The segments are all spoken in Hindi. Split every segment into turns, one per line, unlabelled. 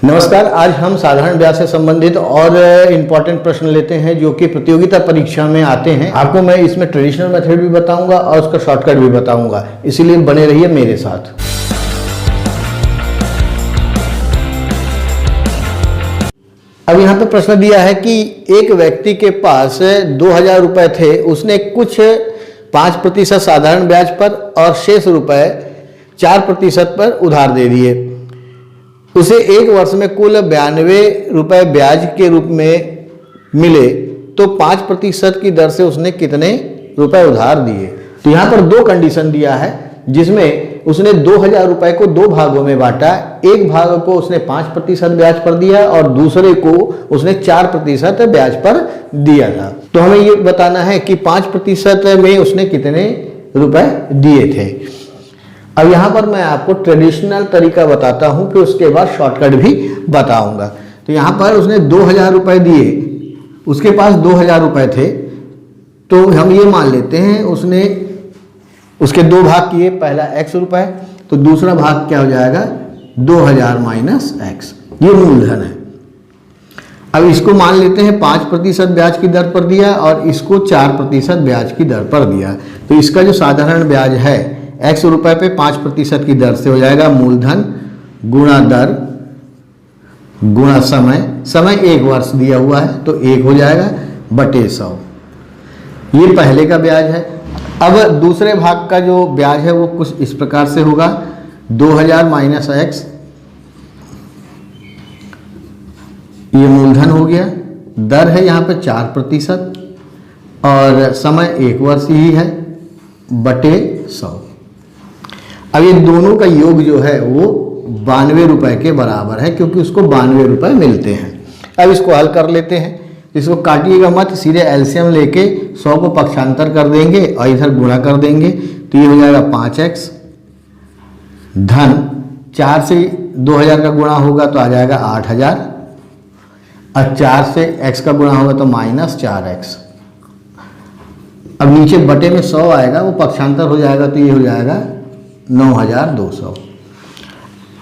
नमस्कार। आज हम साधारण ब्याज से संबंधित और इम्पॉर्टेंट प्रश्न लेते हैं जो कि प्रतियोगिता परीक्षा में आते हैं। आपको मैं इसमें ट्रेडिशनल मेथड भी बताऊंगा और उसका शॉर्टकट भी बताऊंगा, इसीलिए बने रहिए मेरे साथ। अब यहाँ पे प्रश्न दिया है कि एक व्यक्ति के पास 2000 रुपए थे, उसने कुछ 5% साधारण ब्याज पर और शेष रुपए 4% पर उधार दे दिए। उसे एक वर्ष में कुल 92 रुपए ब्याज के रूप में मिले, तो 5% की दर से उसने कितने रुपए उधार दिए। तो यहाँ पर दो कंडीशन दिया है, जिसमें उसने 2000 रुपए को दो भागों में बांटा। एक भाग को उसने 5% ब्याज पर दिया और दूसरे को उसने 4% ब्याज पर दिया था। तो हमें ये बताना है कि 5% में उसने कितने रुपए दिए थे। अब यहाँ पर मैं आपको ट्रेडिशनल तरीका बताता हूँ, फिर उसके बाद शॉर्टकट भी बताऊंगा। तो यहाँ पर उसने 2000 रुपए दिए, उसके पास 2000 रुपए थे, तो हम ये मान लेते हैं उसने उसके दो भाग किए। पहला x रुपए, तो दूसरा भाग क्या हो जाएगा 2000 माइनस x, ये मूलधन है। अब इसको मान लेते हैं 5% ब्याज की दर पर दिया और इसको 4% ब्याज की दर पर दिया। तो इसका जो साधारण ब्याज है x रुपए पे 5% की दर से हो जाएगा मूलधन गुणा दर गुणा समय 1 वर्ष दिया हुआ है तो 1 हो जाएगा बटे 100। ये पहले का ब्याज है। अब दूसरे भाग का जो ब्याज है वो कुछ इस प्रकार से होगा 2000 माइनस x, ये मूलधन हो गया, दर है यहाँ पे 4% और समय 1 वर्ष ही है बटे 100। अब ये दोनों का योग जो है वो 92 रुपए के बराबर है, क्योंकि उसको 92 रुपए मिलते हैं। अब इसको हल कर लेते हैं। इसको काटिएगा मत, सीधे एलसीएम लेके 100 को पक्षांतर कर देंगे और इधर गुणा कर देंगे, तो ये हो जाएगा 5x धन 4 से 2000 का गुणा होगा तो आ जाएगा 8000 और 4 से x का गुणा होगा तो माइनस 4x। अब नीचे बटे में 100 आएगा, वो पक्षांतर हो जाएगा तो ये हो जाएगा 9200।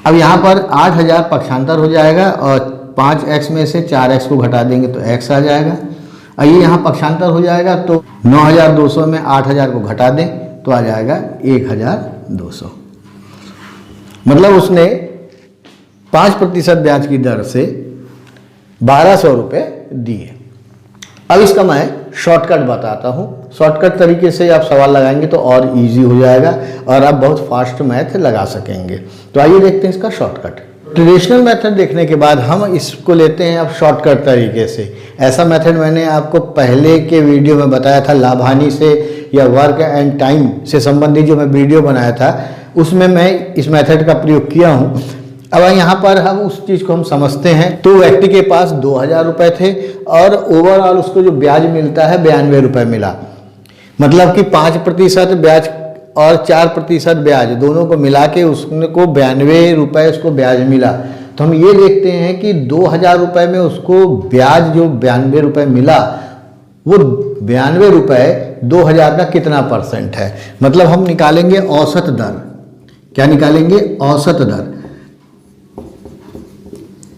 अब यहाँ पर 8000 पक्षांतर हो जाएगा और 5x में से 4x को घटा देंगे तो x आ जाएगा। और ये यहाँ पक्षांतर हो जाएगा तो 9200 में 8000 को घटा दें तो आ जाएगा 1200। मतलब उसने 5% ब्याज की दर से 1200 रुपये दिए। अब इसका मैं शॉर्टकट बताता हूँ। शॉर्टकट तरीके से आप सवाल लगाएंगे तो और इजी हो जाएगा और आप बहुत फास्ट मैथ लगा सकेंगे। तो आइए देखते हैं इसका शॉर्टकट। ट्रेडिशनल मेथड देखने के बाद हम इसको लेते हैं अब शॉर्टकट तरीके से। ऐसा मेथड मैंने आपको पहले के वीडियो में बताया था, लाभानी से या वर्क एंड टाइम से संबंधित जो मैं वीडियो बनाया था उसमें मैं इस मेथड का प्रयोग किया हूँ। अब यहाँ पर हम उस चीज़ को हम समझते हैं। तो व्यक्ति के पास 2000 रुपए थे और ओवरऑल उसको जो ब्याज मिलता है 92 रुपए मिला। मतलब कि 5% ब्याज और 4% ब्याज दोनों को मिला के उसको 92 रुपए उसको ब्याज मिला। तो हम ये देखते हैं कि 2000 रुपए में उसको ब्याज जो 92 रुपए मिला, वो 92 रुपए 2000 का कितना % है। मतलब हम निकालेंगे औसत दर। क्या निकालेंगे? औसत दर।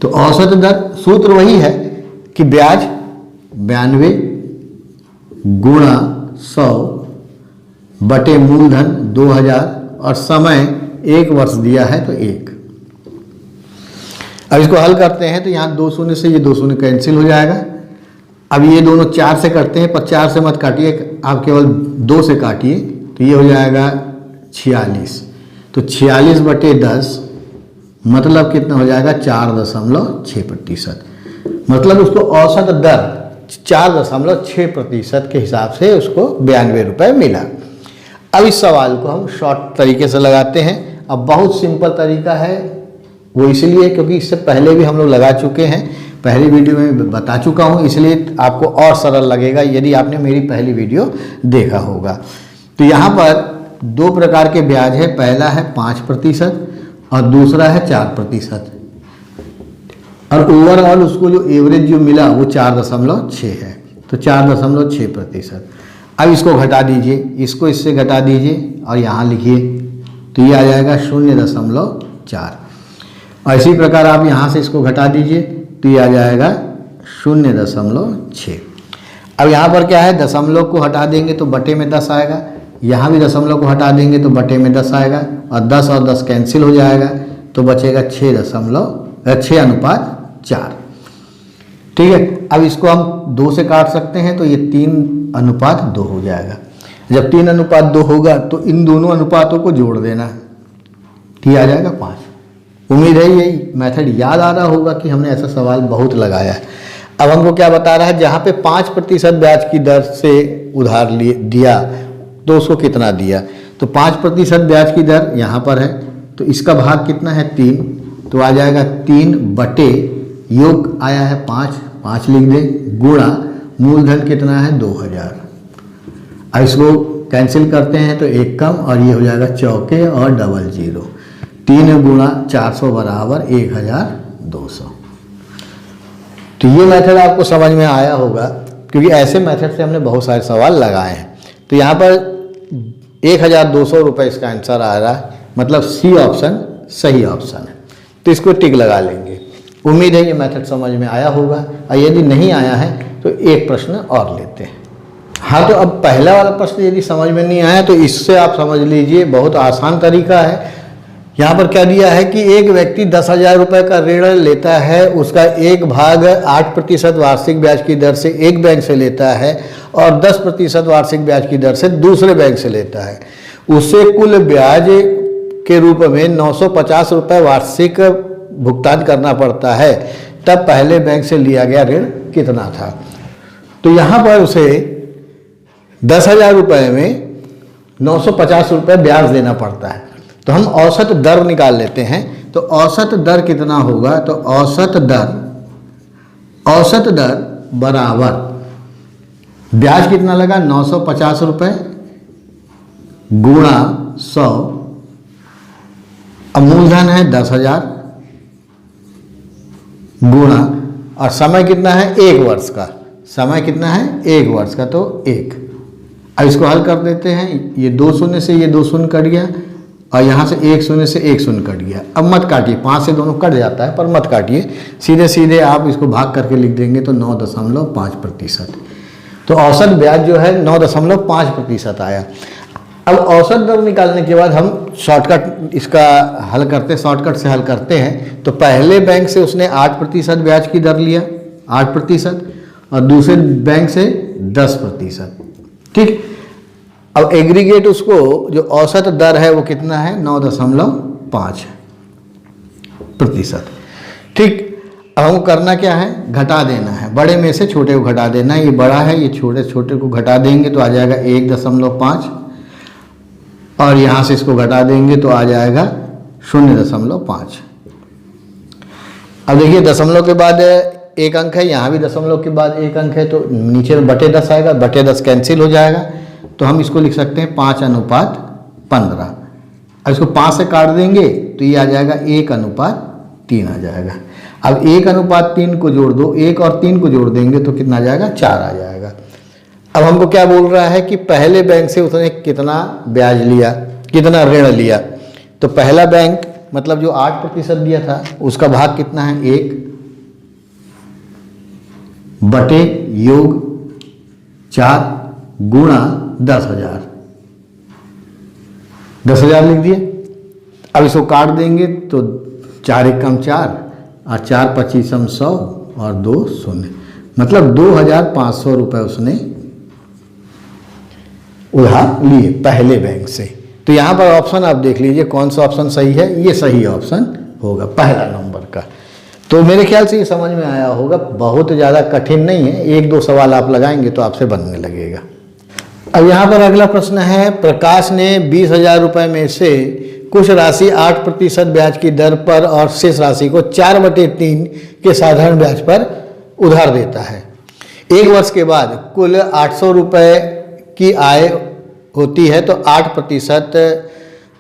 तो औसत दर सूत्र वही है कि ब्याज 92 गुणा 100 बटे मूलधन 2000 और समय 1 वर्ष दिया है तो 1। अब इसको हल करते हैं तो यहाँ 2 शून्य से ये 2 शून्य कैंसिल हो जाएगा। अब ये दोनों 4 से करते हैं, पर 4 से मत काटिए, आप केवल 2 से काटिए, तो ये हो जाएगा 46। तो 46 बटे 10 मतलब कितना हो जाएगा 4.6%। मतलब उसको औसत दर 4.6% के हिसाब से उसको 92 रुपये मिला। अब इस सवाल को हम शॉर्ट तरीके से लगाते हैं। अब बहुत सिंपल तरीका है, वो इसलिए क्योंकि इससे पहले भी हम लोग लगा चुके हैं, पहली वीडियो में बता चुका हूँ, इसलिए आपको और सरल लगेगा यदि आपने मेरी पहली वीडियो देखा होगा। तो यहाँ पर 2 प्रकार के ब्याज है, पहला है 5% और दूसरा है 4%। और ओवरऑल उसको जो एवरेज जो मिला वो 4.6 है, तो 4.6%। अब इसको घटा दीजिए, इसको इससे घटा दीजिए और यहाँ लिखिए, तो ये आ जाएगा 0.4। और इसी प्रकार आप यहाँ से इसको घटा दीजिए तो ये आ जाएगा 0.6। अब यहाँ पर क्या है, दशमलव को हटा देंगे तो बटे में 10 आएगा, यहाँ भी दशमलव को हटा देंगे तो बटे में 10 आएगा, और 10 और 10 कैंसिल हो जाएगा तो बचेगा 6:4। ठीक है, अब इसको हम 2 से काट सकते हैं तो ये 3:2 हो जाएगा। जब 3:2 होगा तो इन दोनों अनुपातों को जोड़ देना, ये आ जाएगा 5। उम्मीद है यही मेथड याद आ रहा होगा कि हमने ऐसा सवाल बहुत लगाया है। अब हमको क्या बता रहा है, जहाँ पे 5% ब्याज की दर से उधार दिया तो उसको कितना दिया, तो 5% ब्याज की दर यहाँ पर है तो इसका भाग कितना है 3, तो आ जाएगा 3 बटे योग आया है 5 लिख दें, गुणा मूलधन कितना है 2000। अब इसको कैंसिल करते हैं तो 1 कम और ये हो जाएगा चौके और 00। 3 गुणा 400 बराबर 1200। तो ये मेथड आपको समझ में आया होगा, क्योंकि ऐसे मेथड से हमने बहुत सारे सवाल लगाए हैं। तो यहाँ पर 1200 रुपये इसका आंसर आ रहा है, मतलब सी ऑप्शन सही ऑप्शन है। तो इसको टिक लगा लेंगे। उम्मीद है ये मेथड समझ में आया होगा, और यदि नहीं आया है तो एक प्रश्न और लेते हैं। हाँ, तो अब पहला वाला प्रश्न यदि समझ में नहीं आया तो इससे आप समझ लीजिए, बहुत आसान तरीका है। यहाँ पर क्या दिया है कि एक व्यक्ति 10,000 रुपये का ऋण लेता है, उसका एक भाग 8% वार्षिक ब्याज की दर से एक बैंक से लेता है और 10% वार्षिक ब्याज की दर से दूसरे बैंक से लेता है। उसे कुल ब्याज के रूप में 950 रुपये वार्षिक भुगतान करना पड़ता है, तब पहले बैंक से लिया गया ऋण कितना था। तो यहाँ पर उसे 10,000 रुपये में 950 रुपये ब्याज देना पड़ता है। तो हम औसत दर निकाल लेते हैं। तो औसत दर कितना होगा, तो औसत दर बराबर ब्याज कितना लगा 950 रुपये गुणा 100, अब मूलधन है 10,000 गुणा, और समय कितना है 1 वर्ष का, समय कितना है 1 वर्ष का, तो 1। अब इसको हल कर देते हैं, ये 2 शून्य से ये 2 शून्य कट गया और यहाँ से 1 शून्य से 1 शून्य कट गया। अब मत काटिए, 5 से दोनों कट जाता है पर मत काटिए, सीधे सीधे आप इसको भाग करके लिख देंगे तो 9.5%। तो औसत ब्याज जो है 9.5% आया। अब औसत दर निकालने के बाद हम शॉर्टकट इसका हल करते, शॉर्टकट से हल करते हैं। तो पहले बैंक से उसने 8% ब्याज की दर लिया, 8%, और दूसरे बैंक से 10%। ठीक, अब एग्रीगेट उसको जो औसत दर है वो कितना है 9.5%। ठीक, अब हमको करना क्या है, घटा देना है, बड़े में से छोटे को घटा देना है। ये बड़ा है, ये छोटे छोटे को घटा देंगे तो आ जाएगा 1.5, और यहाँ से इसको घटा देंगे तो आ जाएगा 0.5। अब देखिए दशमलव के बाद एक अंक है, यहाँ भी दशमलव के बाद एक अंक है, तो नीचे बटे 10 आएगा, बटे 10 कैंसिल हो जाएगा, तो हम इसको लिख सकते हैं 5:15। अब इसको 5 से काट देंगे तो ये आ जाएगा 1:3 आ जाएगा। अब 1:3 को जोड़ दो, 1 और 3 को जोड़ देंगे तो कितना आ जाएगा 4 आ जाएगा। अब हमको क्या बोल रहा है कि पहले बैंक से उसने कितना ब्याज लिया, कितना ऋण लिया। तो पहला बैंक मतलब जो 8% दिया था उसका भाग कितना है 1 बटे योग 4 गुणा 10,000, 10,000 लिख दिए। अब इसको काट देंगे तो 4 एकम 4 और 4 पच्चीसम 100 और 2 शून्य, मतलब 2,500 रुपये उसने उधार लिए पहले बैंक से। तो यहाँ पर ऑप्शन आप देख लीजिए कौन सा ऑप्शन सही है, ये सही ऑप्शन होगा पहला नंबर का। तो मेरे ख्याल से ये समझ में आया होगा, बहुत ज़्यादा कठिन नहीं है, 1-2 सवाल आप लगाएंगे तो आपसे बनने लगेगा। अब यहाँ पर अगला प्रश्न है, प्रकाश ने 20,000 रुपये में से कुछ राशि 8% ब्याज की दर पर और शेष राशि को 4/3 के साधारण ब्याज पर उधार देता है। 1 वर्ष के बाद कुल 800 रुपये की आय होती है, तो 8%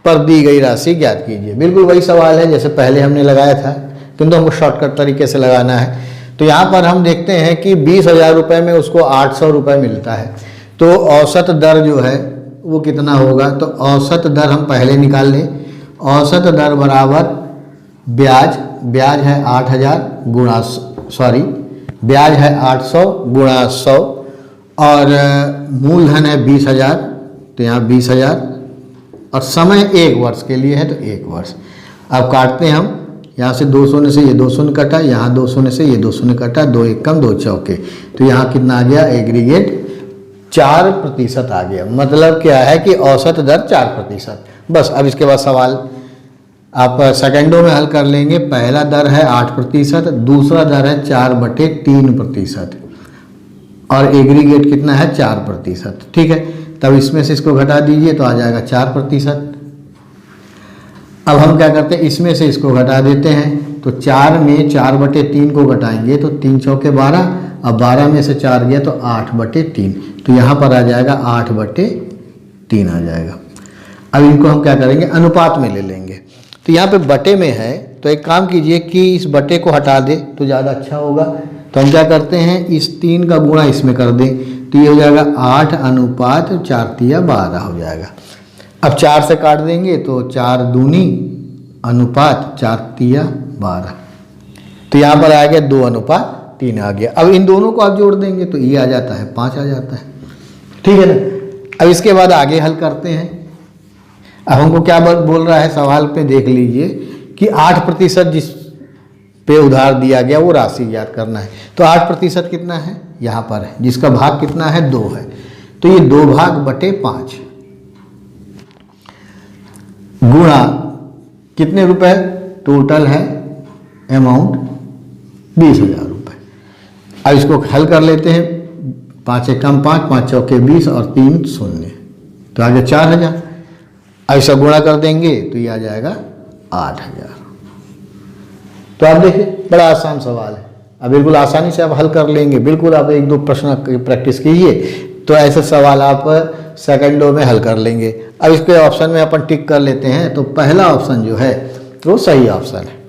पर दी गई राशि ज्ञात कीजिए। बिल्कुल वही सवाल है जैसे पहले हमने लगाया था, किंतु हमको शॉर्टकट तरीके से लगाना है। तो यहाँ पर हम देखते हैं कि 20,000 रुपये में उसको 800 रुपये मिलता है, तो औसत दर जो है वो कितना होगा। तो औसत दर हम पहले निकाल लें, औसत दर बराबर ब्याज है 8,000 गुणा ब्याज है 800 गुणा 100 और मूलधन है 20,000, तो यहाँ 20,000 और समय 1 वर्ष के लिए है तो 1 वर्ष। अब काटते हैं हम, यहाँ से 2 शून्य से ये 2 शून्य कटा, यहाँ 2 शून्य से ये 2 शून्य कटा, 2 एक कम 2 चौके, तो यहाँ कितना आ गया एग्रीगेट 4% आ गया। मतलब क्या है कि औसत दर 4%। बस अब इसके बाद सवाल आप सेकंडों में हल कर लेंगे। पहला दर है 8%, दूसरा दर है 4/3% और एग्रीगेट कितना है 4%। ठीक है, तब इसमें से इसको घटा दीजिए तो आ जाएगा 4%। अब हम क्या करते हैं, इसमें से इसको घटा देते हैं, तो 4 में 4/3 को घटाएंगे तो 3 चौके 12, अब 12 में से 4 गया तो 8/3, तो यहाँ पर आ जाएगा 8/3 आ जाएगा। अब इनको हम क्या करेंगे, अनुपात में ले लेंगे। तो यहाँ पे बटे में है, तो एक काम कीजिए कि इस बटे को हटा दे तो ज़्यादा अच्छा होगा। तो हम क्या करते हैं, इस 3 का गुणा इसमें कर दें, तो ये हो जाएगा 8:4 हो जाएगा। अब 4 से काट देंगे तो 4 दूनी अनुपात 4×3 तो यहाँ पर आ गया 2:3 आ गया। अब इन दोनों को आप जोड़ देंगे तो ये आ जाता है 5 आ जाता है। ठीक है ना। अब इसके बाद आगे हल करते हैं। अब हमको क्या बोल रहा है सवाल पे देख लीजिए कि 8% जिस पे उधार दिया गया वो राशि ज्ञात करना है। तो 8% कितना है, यहाँ पर है, जिसका भाग कितना है 2 है, तो ये 2/5 गुणा कितने रुपए, टोटल है अमाउंट 20,000 रुपये। अब इसको हल कर लेते हैं, 5 एकम 5, 5 चौके 20 और 3 शून्य, तो आगे 4,000। अब इसका गुणा कर देंगे तो ये आ जाएगा 8,000। तो आप देखिए बड़ा आसान सवाल है, अब बिल्कुल आसानी से आप हल कर लेंगे। बिल्कुल आप 1-2 प्रश्न प्रैक्टिस कीजिए तो ऐसे सवाल आप सेकंडों में हल कर लेंगे। अब इसके ऑप्शन में अपन टिक कर लेते हैं, तो पहला ऑप्शन जो है वो सही ऑप्शन है।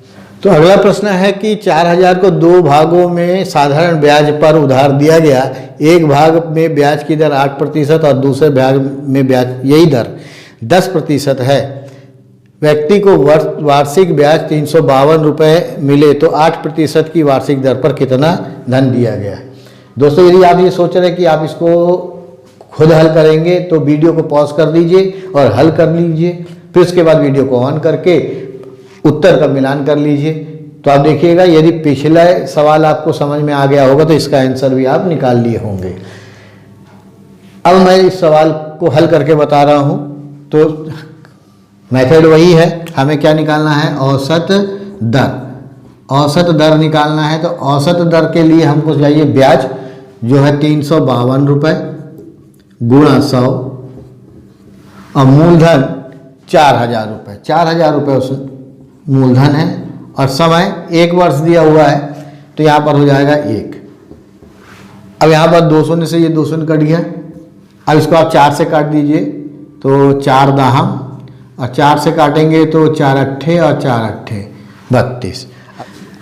तो अगला प्रश्न है कि 4,000 को 2 भागों में साधारण ब्याज पर उधार दिया गया। एक भाग में ब्याज की दर 8% और दूसरे भाग में ब्याज यही दर 10% है। व्यक्ति को वार्षिक ब्याज 352 रुपये मिले तो 8% की वार्षिक दर पर कितना धन दिया गया है। दोस्तों यदि आप ये सोच रहे हैं कि आप इसको खुद हल करेंगे तो वीडियो को पॉज कर दीजिए और हल कर लीजिए, फिर उसके बाद वीडियो को ऑन करके उत्तर का मिलान कर लीजिए। तो आप देखिएगा यदि पिछला सवाल आपको समझ में आ गया होगा तो इसका आंसर भी आप निकाल लिए होंगे। अब मैं इस सवाल को हल करके बता रहा हूँ, तो मेथड वही है। हमें क्या निकालना है, औसत दर। औसत दर निकालना है तो औसत दर के लिए हमको चाहिए ब्याज जो है 352 रुपये गुणा 100 और मूलधन 4,000 रुपये। 4,000 रुपये उस मूलधन है और समय 1 वर्ष दिया हुआ है, तो यहाँ पर हो जाएगा 1। अब यहाँ पर 2 शून्य से ये 2 शून्य कट गया। अब इसको आप 4 से काट दीजिए तो 4 दाहम और 4 से काटेंगे तो 4 अट्ठे और 4 अट्ठे 32।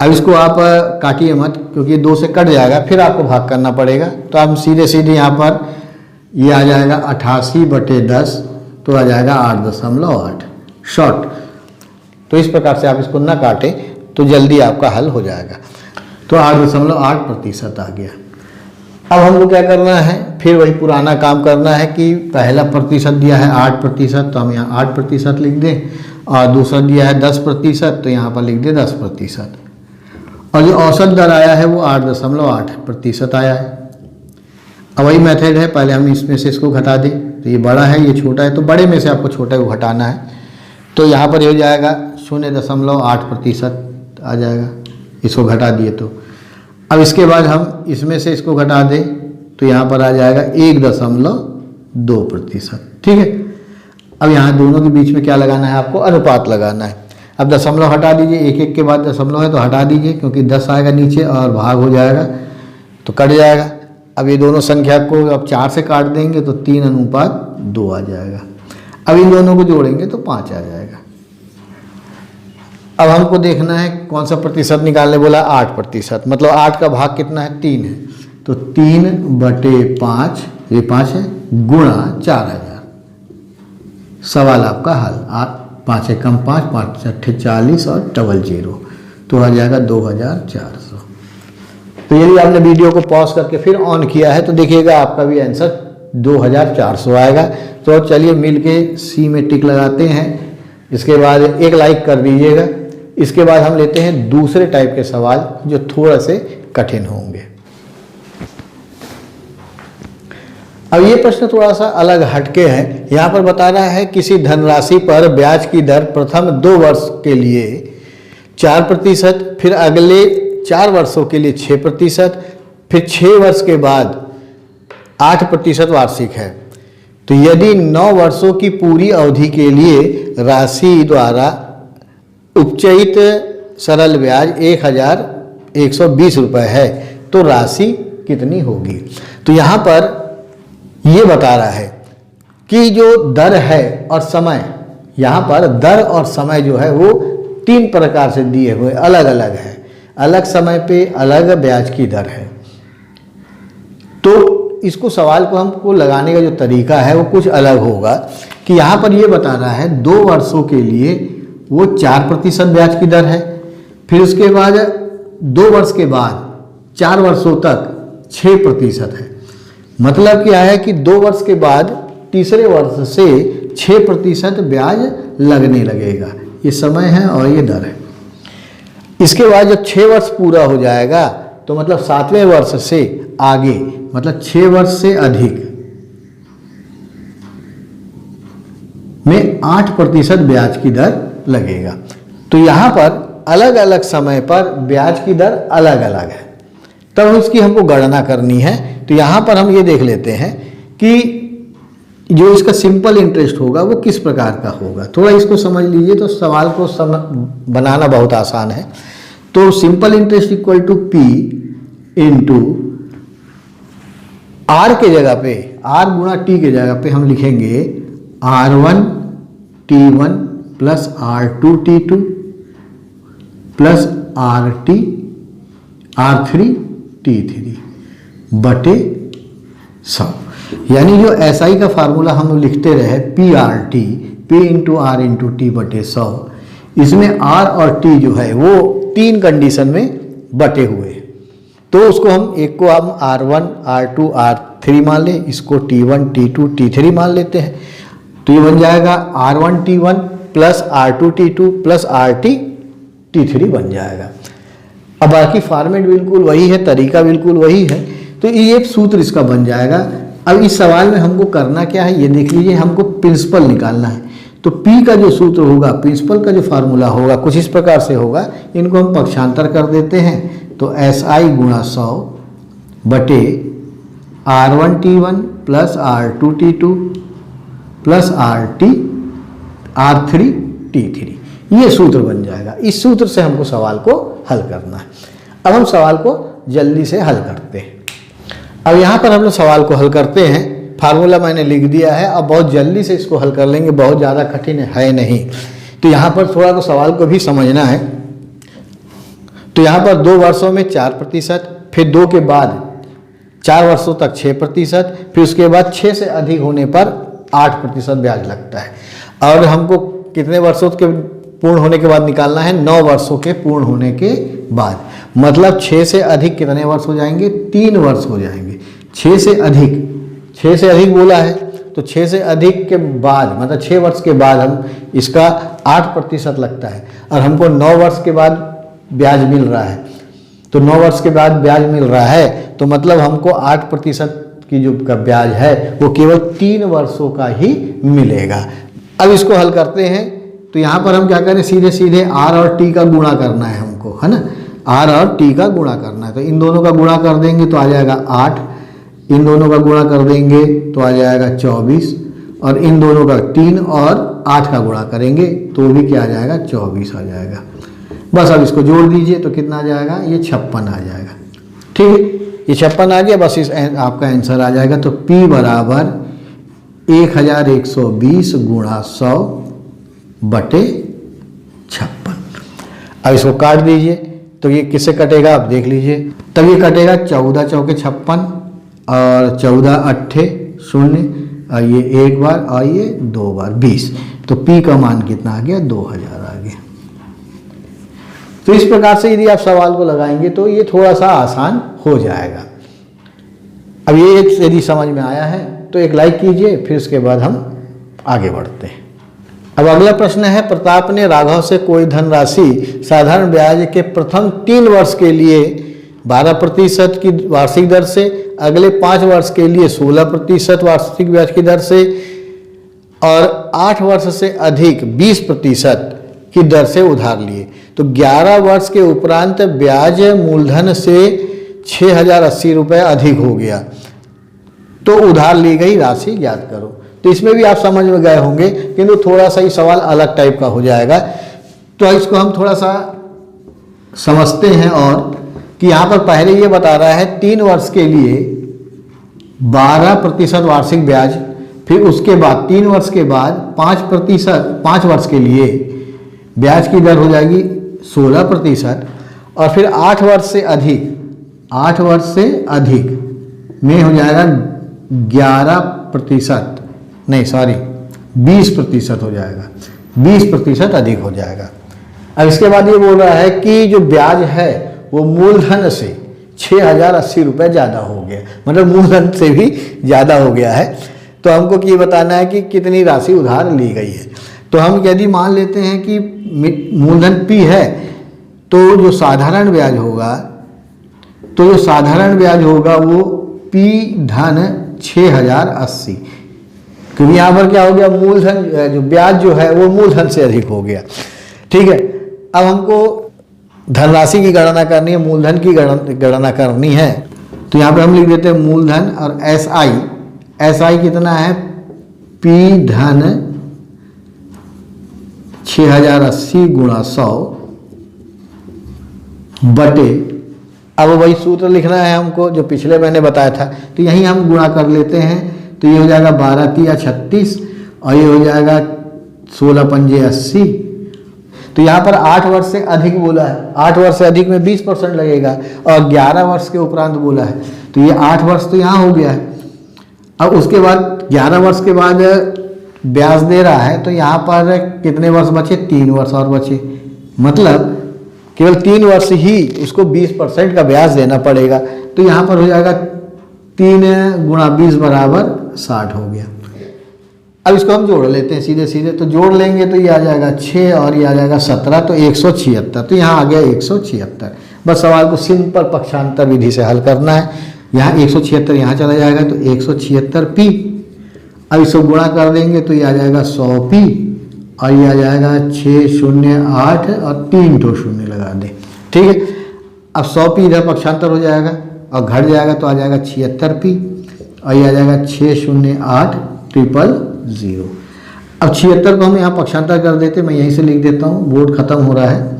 अब इसको आप काटिए मत क्योंकि 2 से कट जाएगा, फिर आपको भाग करना पड़ेगा। तो आप सीधे सीधे यहाँ पर ये आ जाएगा 88/10, तो आ जाएगा 8.8 शॉर्ट। तो इस प्रकार से आप इसको ना काटें तो जल्दी आपका हल हो जाएगा। तो 8.8% आ गया। अब हमको क्या करना है, फिर वही पुराना काम करना है कि पहला प्रतिशत दिया है 8%, तो हम यहाँ 8% लिख दें और दूसरा दिया है 10%, तो यहाँ पर लिख दें 10%। और जो औसत दर आया है वो 8.8% आया है। अब वही मेथड है, पहले हम इसमें से इसको घटा दें, तो ये बड़ा है ये छोटा है, तो बड़े में से आपको छोटे को घटाना है। तो यहाँ पर हो जाएगा 0.8% आ जाएगा, इसको घटा दिए तो। अब इसके बाद हम इसमें से इसको घटा दें तो यहाँ पर आ जाएगा 1.2%। ठीक है। अब यहाँ दोनों के बीच में क्या लगाना है, आपको अनुपात लगाना है। अब दशमलव हटा दीजिए, 1-1 के बाद दशमलव है तो हटा दीजिए क्योंकि 10 आएगा नीचे और भाग हो जाएगा तो कट जाएगा। अब ये दोनों संख्या को अब 4 से काट देंगे तो 3:2 आ जाएगा। अब इन दोनों को जोड़ेंगे तो 5 आ जाएगा। अब हमको देखना है कौन सा प्रतिशत निकालने बोला, 8%। मतलब 8 का भाग कितना है, 3 है, तो 3/5 ये 5 है गुणा 4,000। सवाल आपका हल। 5 एकम 5, 5 अट्ठे 40 और डबल 0, तो आ जाएगा 2400। तो यदि आपने वीडियो को पॉज करके फिर ऑन किया है तो देखिएगा आपका भी आंसर 2400 आएगा। तो चलिए मिलके सी में टिक लगाते हैं। इसके बाद एक लाइक कर दीजिएगा। इसके बाद हम लेते हैं दूसरे टाइप के सवाल जो थोड़ा से कठिन होंगे। अब ये प्रश्न थोड़ा सा अलग हटके है। यहाँ पर बता रहा है किसी धनराशि पर ब्याज की दर प्रथम 2 वर्ष के लिए 4%, फिर अगले 4 वर्षों के लिए 6%, फिर 6 वर्ष के बाद 8% वार्षिक है। तो यदि 9 वर्षों की पूरी अवधि के लिए राशि द्वारा उपचयित सरल ब्याज 1120 रुपये है तो राशि कितनी होगी। तो यहाँ पर ये बता रहा है कि जो दर है और समय, यहाँ पर दर और समय जो है वो 3 प्रकार से दिए हुए अलग अलग है। अलग समय पे अलग ब्याज की दर है। तो इसको सवाल को हमको लगाने का जो तरीका है वो कुछ अलग होगा कि यहाँ पर ये बता रहा है 2 वर्षों के लिए वो 4% ब्याज की दर है, फिर उसके बाद 2 वर्ष के बाद 4 वर्षों तक 6% है। मतलब क्या है कि 2 वर्ष के बाद तीसरे वर्ष से 6% ब्याज लगने लगेगा। ये समय है और ये दर है। इसके बाद जब 6 वर्ष पूरा हो जाएगा तो मतलब 7वें वर्ष से आगे, मतलब 6 वर्ष से अधिक में 8% ब्याज की दर लगेगा। तो यहाँ पर अलग अलग समय पर ब्याज की दर अलग अलग है, तब इसकी हमको गणना करनी है। तो यहाँ पर हम ये देख लेते हैं कि जो इसका सिंपल इंटरेस्ट होगा वो किस प्रकार का होगा। थोड़ा इसको समझ लीजिए तो सवाल को बनाना बहुत आसान है। तो simple interest equal to P into R के जगह पे, R गुणा T के जगह पे हम लिखेंगे R1 T1 plus R2 T2 plus R3 T3 बटे 100। यानी जो SI का फार्मूला हम लिखते रहे PRT, P into R into T बटे 100, इसमें R और T जो है वो 3 कंडीशन में बटे हुए। तो उसको हम एक को हम R1, R2, R3 मान लें, इसको T1, T2, T3 मान लेते हैं। तो ये बन जाएगा R1 T1 plus R2 T2 plus RT T3 बन जाएगा। अब बाकी फॉर्मेट बिल्कुल वही है, तरीका बिल्कुल वही है। तो ये एक सूत्र इसका बन जाएगा। अब इस सवाल में हमको करना क्या है ये देख लीजिए, हमको प्रिंसिपल निकालना है। तो P का जो सूत्र होगा, प्रिंसिपल का जो फार्मूला होगा कुछ इस प्रकार से होगा। इनको हम पक्षांतर कर देते हैं तो SI गुणा 100 बटे R1 T1 plus R2 T2 plus R3 T3, ये सूत्र बन जाएगा। इस सूत्र से हमको सवाल को हल करना है। अब हम सवाल को जल्दी से हल करते हैं। अब यहाँ पर हम लोग सवाल को हल करते हैं। फार्मूला मैंने लिख दिया है, अब बहुत जल्दी से इसको हल कर लेंगे, बहुत ज़्यादा कठिन है नहीं। तो यहाँ पर थोड़ा तो सवाल को भी समझना है। तो यहाँ पर 2 वर्षों में 4%, फिर 2 के बाद 4 वर्षों तक 6%, फिर उसके बाद 6 से अधिक होने पर 8% ब्याज लगता है। और हमको कितने वर्षों के पूर्ण होने के बाद निकालना है? 9 वर्षों के पूर्ण होने के बाद। मतलब 6 से अधिक कितने वर्ष हो जाएंगे? 3 वर्ष हो जाएंगे। 6 से अधिक बोला है तो 6 से अधिक के बाद मतलब 6 वर्ष के बाद हम इसका 8% लगता है और हमको 9 वर्ष के बाद ब्याज मिल रहा है। तो 9 वर्ष के बाद ब्याज मिल रहा है तो मतलब हमको 8% की जो का ब्याज है वो केवल 3 वर्षों का ही मिलेगा। अब इसको हल करते हैं तो यहाँ पर हम क्या करें, सीधे सीधे R और T का गुणा करना है हमको, है ना। R और T का गुणा करना है तो इन दोनों का गुणा कर देंगे तो आ जाएगा 8, इन दोनों का गुणा कर देंगे तो आ जाएगा 24 और इन दोनों का 3 और 8 का गुणा करेंगे तो भी क्या आ जाएगा? 24 आ जाएगा। बस अब इसको जोड़ दीजिए तो कितना आ जाएगा? ये 56 आ जाएगा। ठीक है, ये 56 आ गया, बस इस आपका आंसर आ जाएगा। तो P बराबर 1120 गुणा 100 बटे 56। अब इसको काट दीजिए तो ये किससे कटेगा आप देख लीजिए। तब ये कटेगा 14 चौके 56 और 14 अट्ठे 0 और ये 1 बार और ये 2 बार 20। तो P का मान कितना आ गया, 2000 आ गया। तो इस प्रकार से यदि आप सवाल को लगाएंगे तो ये थोड़ा सा आसान हो जाएगा। अब ये यदि समझ में आया है तो एक लाइक कीजिए, फिर उसके बाद हम आगे बढ़ते हैं। अब अगला प्रश्न है, प्रताप ने राघव से कोई धनराशि साधारण ब्याज के प्रथम 3 वर्ष के लिए 12% की वार्षिक दर से, अगले 5 वर्ष के लिए 16% वार्षिक ब्याज की दर से और 8 वर्ष से अधिक 20% की दर से उधार लिए, तो 11 वर्ष के उपरांत ब्याज मूलधन से 6080 रुपये अधिक हो गया, तो उधार ली गई राशि ज्ञात करो। तो इसमें भी आप समझ में गए होंगे, किंतु थोड़ा सा ही सवाल अलग टाइप का हो जाएगा। तो इसको हम थोड़ा सा समझते हैं, और कि यहाँ पर पहले ये बता रहा है 3 वर्ष के लिए 12% वार्षिक ब्याज, फिर उसके बाद 3 वर्ष के बाद 5 वर्ष के लिए ब्याज की दर हो जाएगी 16%, और फिर 8 वर्ष से अधिक में हो जाएगा 20% हो जाएगा, 20% अधिक हो जाएगा। अब इसके बाद ये बोल रहा है कि जो ब्याज है वो मूलधन से 6080 रुपये ज़्यादा हो गया, मतलब मूलधन से भी ज़्यादा हो गया है। तो हमको ये बताना है कि कितनी राशि उधार ली गई है। तो हम यदि मान लेते हैं कि मूलधन P है, तो जो साधारण ब्याज होगा वो P धन 6080, क्योंकि यहाँ पर क्या हो गया, मूलधन जो ब्याज जो है वो मूलधन से अधिक हो गया। ठीक है, अब हमको धनराशि की गणना करनी है, मूलधन की गणना करनी है। तो यहाँ पर हम लिख देते हैं मूलधन, और SI कितना है, P धन 6080 गुणा 100 बटे, अब वही सूत्र लिखना है हमको जो पिछले मैंने बताया था। तो यहीं हम गुणा कर लेते हैं, तो ये हो जाएगा 12 तिया 36, और ये हो जाएगा 16 पंजे 80। तो यहाँ पर 8 वर्ष से अधिक बोला है, 8 वर्ष से अधिक में 20% लगेगा, और 11 वर्ष के उपरांत बोला है, तो ये 8 वर्ष तो यहाँ हो गया है। अब उसके बाद 11 वर्ष के बाद ब्याज दे रहा है, तो यहाँ पर कितने वर्ष बचे, 3 वर्ष और बचे, मतलब केवल 3 वर्ष ही उसको 20% का ब्याज देना पड़ेगा। तो यहाँ पर हो जाएगा 3 गुणा 20 बराबर 60 हो गया। अब इसको हम जोड़ लेते हैं सीधे सीधे, तो जोड़ लेंगे तो ये आ जाएगा 6 और ये आ जाएगा 17, तो 176। तो यहाँ आ गया 176। बस सवाल को सिंपल पक्षांतर विधि से हल करना है। यहाँ 176 यहाँ चला जाएगा, तो 176P। अब इसको गुणा कर देंगे तो ये आ जाएगा 100P, और ये आ जाएगा 608 और 3 ठो शून्य लगा दें। ठीक है, अब 100P इधर पक्षांतर हो जाएगा और घट जाएगा, तो आ जाएगा 76P, और ये आ जाएगा 608000। अब 76 को हम यहाँ पक्षांतर कर देते, मैं यहीं से लिख देता हूँ, बोर्ड खत्म हो रहा है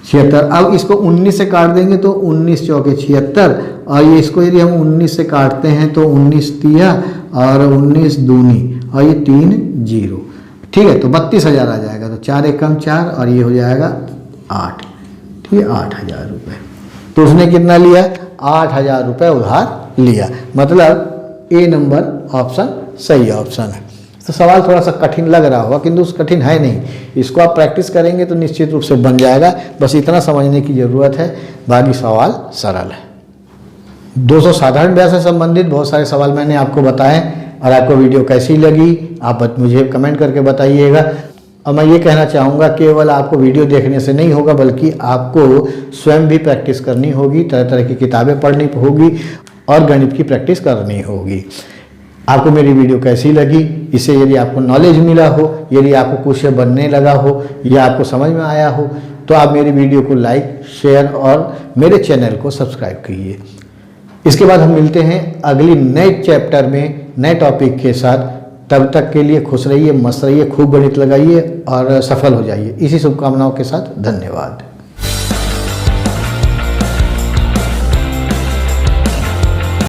76। अब इसको 19 से काट देंगे तो 19 चौके 76, और ये इसको यदि हम 19 से काटते हैं तो 19 तिया और 19 दूनी, और ये 3 0। ठीक है, तो 32,000 आ जाएगा, तो 4 एकम 4, और ये हो जाएगा 8। ठीक है, 8000 रुपये। तो उसने कितना लिया, 8000 रुपये उधार लिया, मतलब ए नंबर ऑप्शन सही ऑप्शन है। तो सवाल थोड़ा सा कठिन लग रहा होगा, किंतु उस कठिन है नहीं, इसको आप प्रैक्टिस करेंगे तो निश्चित रूप से बन जाएगा। बस इतना समझने की ज़रूरत है, बाकी सवाल सरल है। 200 साधारण ब्याज से संबंधित बहुत सारे सवाल मैंने आपको बताए, और आपको वीडियो कैसी लगी आप मुझे कमेंट करके बताइएगा। और मैं ये कहना चाहूँगा, केवल आपको वीडियो देखने से नहीं होगा, बल्कि आपको स्वयं भी प्रैक्टिस करनी होगी, तरह तरह की किताबें पढ़नी होगी और गणित की प्रैक्टिस करनी होगी। आपको मेरी वीडियो कैसी लगी, इससे यदि आपको नॉलेज मिला हो, यदि आपको कुछ बनने लगा हो या आपको समझ में आया हो, तो आप मेरी वीडियो को लाइक, शेयर और मेरे चैनल को सब्सक्राइब कीजिए। इसके बाद हम मिलते हैं अगली नए चैप्टर में नए टॉपिक के साथ। तब तक के लिए खुश रहिए, मस्त रहिए, खूब गणित लगाइए और सफल हो जाइए। इसी शुभकामनाओं के साथ धन्यवाद।